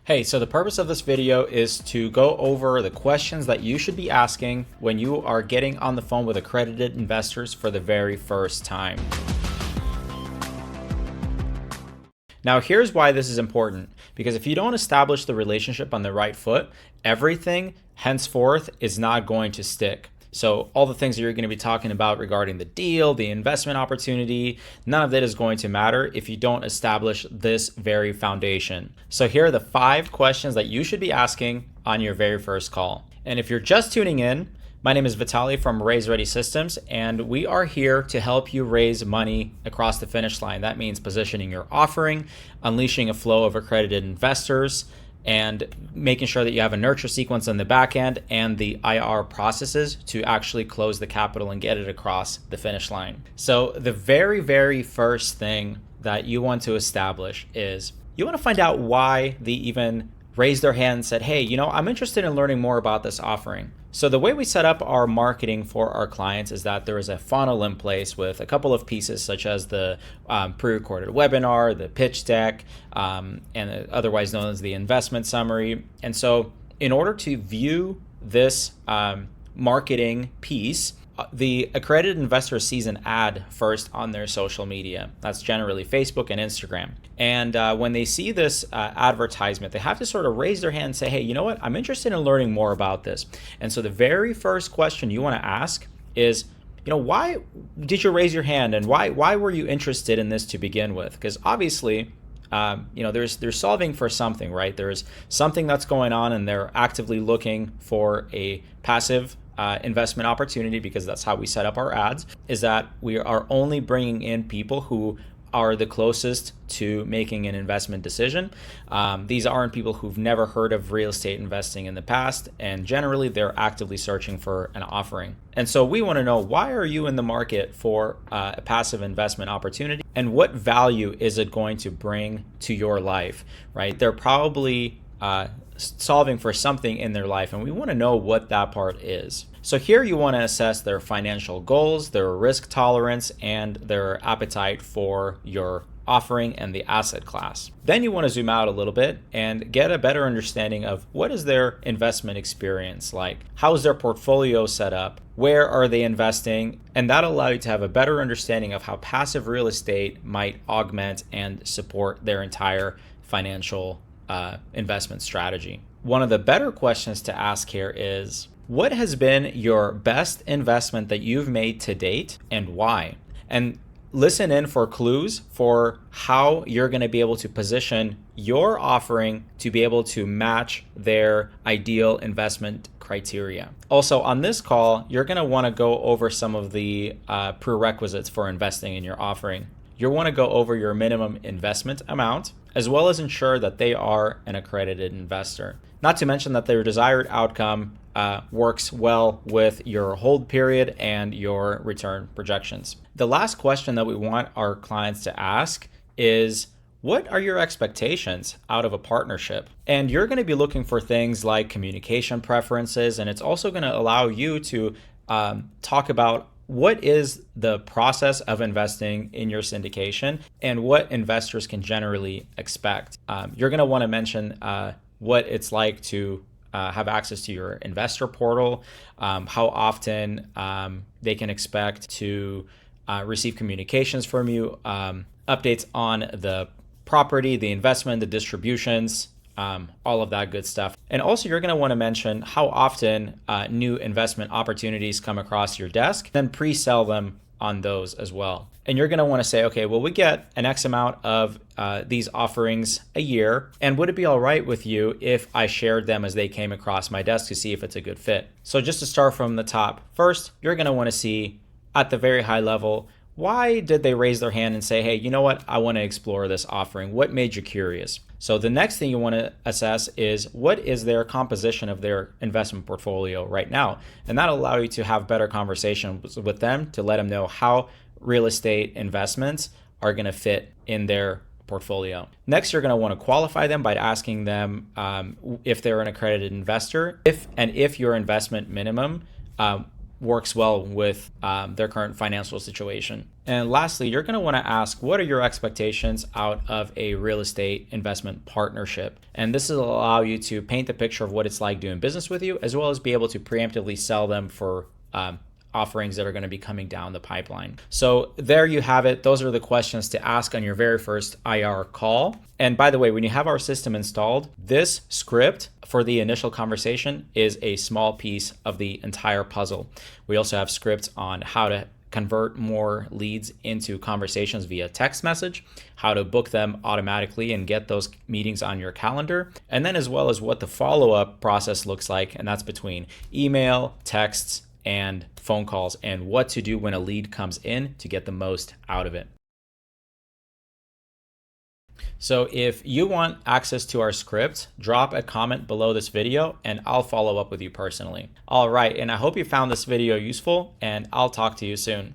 Hey, so the purpose of this video is to go over the questions that you should be asking when you are getting on the phone with accredited investors for the very first time. Now, here's why this is important, because if you don't establish the relationship on the right foot, everything henceforth is not going to stick. So all the things that you're going to be talking about regarding the deal, the investment opportunity, none of that is going to matter if you don't establish this very foundation. So here are the 5 questions that you should be asking on your very first call. And if you're just tuning in, my name is Vitaly from Raise Ready Systems, and we are here to help you raise money across the finish line. That means positioning your offering, unleashing a flow of accredited investors, and making sure that you have a nurture sequence on the back end and the IR processes to actually close the capital and get it across the finish line. So the very first thing that you want to establish is you want to find out why they even raised their hand and said, hey, I'm interested in learning more about this offering. So the way we set up our marketing for our clients is that there is a funnel in place with a couple of pieces such as the pre-recorded webinar, the pitch deck, and otherwise known as the investment summary. And so in order to view this marketing piece, the accredited investor sees an ad first on their social media. That's generally Facebook and Instagram. And when they see this advertisement, they have to sort of raise their hand and say, hey, you know what? I'm interested in learning more about this. And so the very first question you want to ask is, why did you raise your hand, and why were you interested in this to begin with? Because obviously, they're solving for something, right? There's something that's going on, and they're actively looking for a passive investment opportunity, because that's how we set up our ads, is that we are only bringing in people who are the closest to making an investment decision. These aren't people who've never heard of real estate investing in the past, and generally they're actively searching for an offering. And so we want to know, why are you in the market for a passive investment opportunity, and what value is it going to bring to your life, right? They're probably solving for something in their life, and we want to know what that part is. So here you want to assess their financial goals, their risk tolerance, and their appetite for your offering and the asset class. Then you want to zoom out a little bit and get a better understanding of what is their investment experience like, how is their portfolio set up, where are they investing, and that'll allow you to have a better understanding of how passive real estate might augment and support their entire financial investment strategy. One of the better questions to ask here is, what has been your best investment that you've made to date, and why? And listen in for clues for how you're going to be able to position your offering to be able to match their ideal investment criteria. Also, on this call, you're going to want to go over some of the prerequisites for investing in your offering. You'll want to go over your minimum investment amount, as well as ensure that they are an accredited investor. Not to mention that their desired outcome works well with your hold period and your return projections. The last question that we want our clients to ask is, what are your expectations out of a partnership? And you're going to be looking for things like communication preferences, and it's also going to allow you to talk about what is the process of investing in your syndication and what investors can generally expect. You're going to want to mention what it's like to have access to your investor portal, how often they can expect to receive communications from you, updates on the property, the investment, the distributions, all of that good stuff. And also, you're going to want to mention how often new investment opportunities come across your desk, then pre-sell them on those as well. And you're going to want to say, okay, well, we get an X amount of these offerings a year, and would it be all right with you if I shared them as they came across my desk to see if it's a good fit? So just to start from the top, first, you're going to want to see at the very high level, why did they raise their hand and say, hey, you know what, I want to explore this offering? What made you curious? So the next thing you want to assess is, what is their composition of their investment portfolio right now? And that'll allow you to have better conversations with them to let them know how real estate investments are going to fit in their portfolio. Next, you're going to want to qualify them by asking them if they're an accredited investor, if your investment minimum works well with their current financial situation. And lastly, you're going to want to ask, what are your expectations out of a real estate investment partnership? And this will allow you to paint the picture of what it's like doing business with you, as well as be able to preemptively sell them for offerings that are going to be coming down the pipeline. So there you have it. Those are the questions to ask on your very first IR call. And by the way, when you have our system installed, this script for the initial conversation is a small piece of the entire puzzle. We also have scripts on how to convert more leads into conversations via text message, how to book them automatically and get those meetings on your calendar, and then as well as what the follow-up process looks like, and that's between email, texts, and phone calls, and what to do when a lead comes in to get the most out of it. So if you want access to our script, drop a comment below this video and I'll follow up with you personally. All right, and I hope you found this video useful, and I'll talk to you soon.